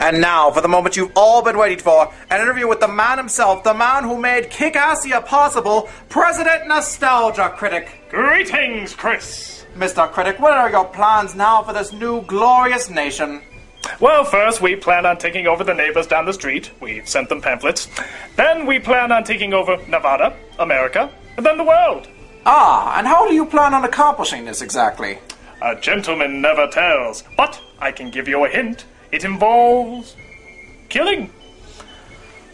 And now, for the moment you've all been waiting for, an interview with the man himself, the man who made Kickassia possible, President Nostalgia Critic. Greetings, Chris. Mr. Critic, what are your plans now for this new glorious nation? Well, first we plan on taking over the neighbors down the street. We've sent them pamphlets. Then we plan on taking over Nevada, America, and then the world. Ah, and how do you plan on accomplishing this exactly? A gentleman never tells, but I can give you a hint. It involves killing.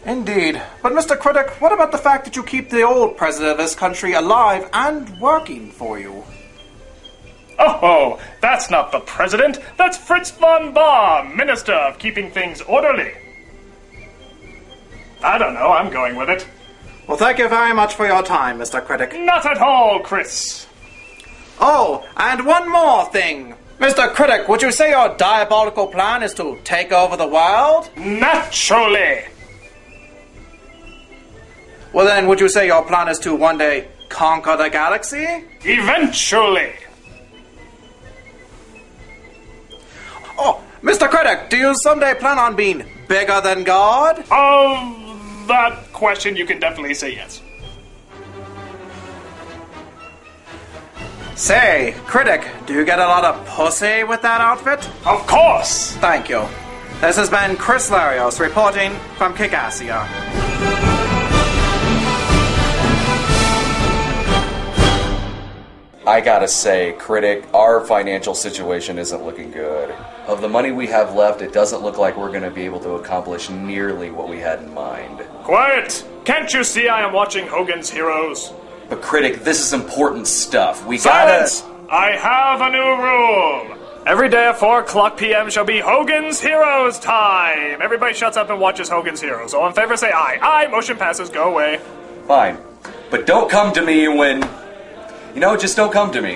Indeed. But Mr. Critic, what about the fact that you keep the old president of this country alive and working for you? Oh, that's not the president. That's Fritz von Baum, Minister of Keeping Things Orderly. I don't know, I'm going with it. Well, thank you very much for your time, Mr. Critic. Not at all, Chris. Oh, and one more thing. Mr. Critic, would you say your diabolical plan is to take over the world? Naturally. Well then, would you say your plan is to one day conquer the galaxy? Eventually. Oh, Mr. Critic, do you someday plan on being bigger than God? Of that question, you can definitely say yes. Say, Critic, do you get a lot of pussy with that outfit? Of course! Thank you. This has been Chris Larios reporting from Kickassia. I gotta say, Critic, our financial situation isn't looking good. Of the money we have left, it doesn't look like we're gonna be able to accomplish nearly what we had in mind. Quiet! Can't you see I am watching Hogan's Heroes? But Critic, this is important stuff. We Silence! gotta... I have a new rule! Every day at 4 o'clock p.m. shall be Hogan's Heroes time! Everybody shuts up and watches Hogan's Heroes. All in favor say aye. Aye! Motion passes. Go away. Fine. But don't come to me when... You know, just don't come to me.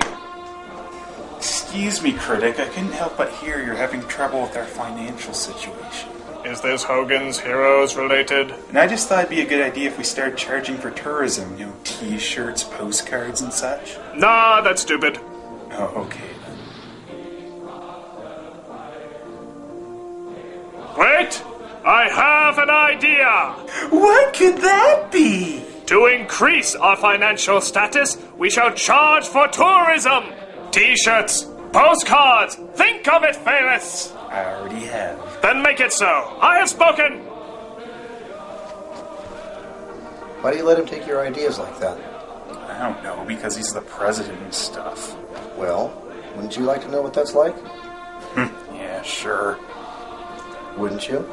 Excuse me, Critic. I couldn't help but hear you're having trouble with our financial situation. Is this Hogan's Heroes related? And I just thought it'd be a good idea if we started charging for tourism. You know, t-shirts, postcards, and such. Nah, that's stupid. Oh, okay then. Wait! I have an idea! What could that be? To increase our financial status, we shall charge for tourism! T-shirts, postcards, think of it, Phyllis! I already have. Then make it so. I have spoken! Why do you let him take your ideas like that? I don't know, because he's the president and stuff. Well, wouldn't you like to know what that's like? Yeah, sure. Wouldn't you?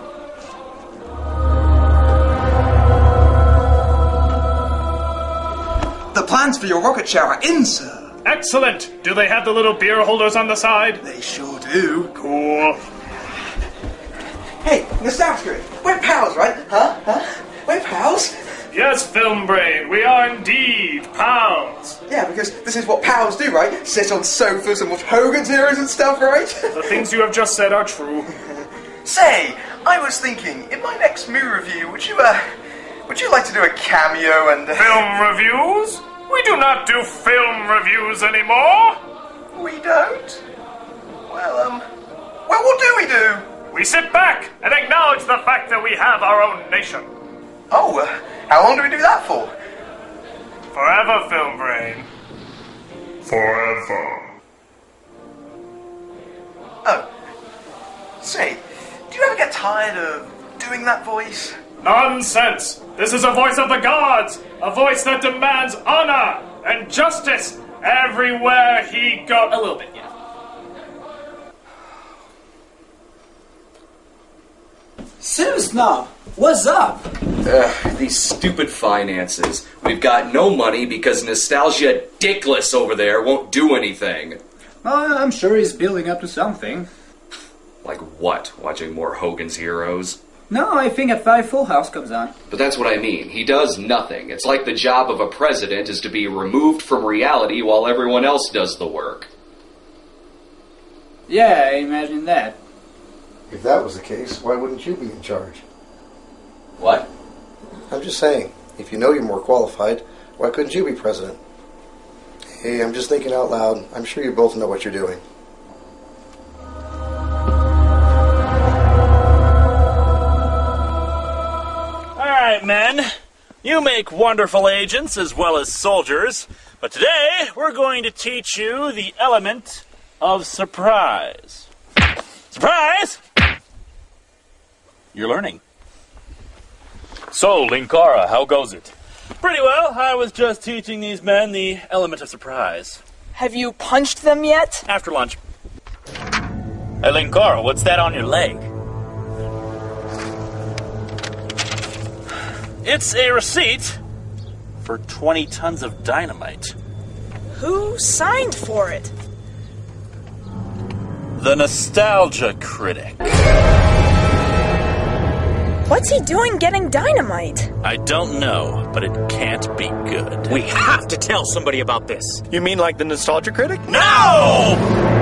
The plans for your rocket shower are in, sir. Excellent! Do they have the little beer holders on the side? They sure do. Cool. Hey, Nostalgia, we're pals, right? Huh? We're pals? Yes, Film Brain, we are indeed pals. Yeah, because this is what pals do, right? Sit on sofas and watch Hogan's Heroes and stuff, right? The things you have just said are true. Say, I was thinking, in my next movie review, would you like to do a cameo and... Film reviews? We do not do film reviews anymore. We don't? Well, what do we do? We sit back and acknowledge the fact that we have our own nation. Oh, how long do we do that for? Forever, Film Brain. Forever. Oh. Say, do you ever get tired of doing that voice? Nonsense! This is a voice of the gods! A voice that demands honor and justice everywhere he goes. A little bit, yeah. Serious now, what's up? These stupid finances. We've got no money because Nostalgia Dickless over there won't do anything. Well, I'm sure he's building up to something. Like what? Watching more Hogan's Heroes? No, I think at 5 Full House comes on. But that's what I mean. He does nothing. It's like the job of a president is to be removed from reality while everyone else does the work. Yeah, I imagine that. If that was the case, why wouldn't you be in charge? What? I'm just saying, if you know you're more qualified, why couldn't you be president? Hey, I'm just thinking out loud. I'm sure you both know what you're doing. You make wonderful agents as well as soldiers, but today we're going to teach you the element of surprise. Surprise! You're learning. So, Linkara, how goes it? Pretty well. I was just teaching these men the element of surprise. Have you punched them yet? After lunch. Hey, Linkara, what's that on your leg? It's a receipt for 20 tons of dynamite. Who signed for it? The Nostalgia Critic. What's he doing getting dynamite? I don't know, but it can't be good. We have to tell somebody about this. You mean like the Nostalgia Critic? No!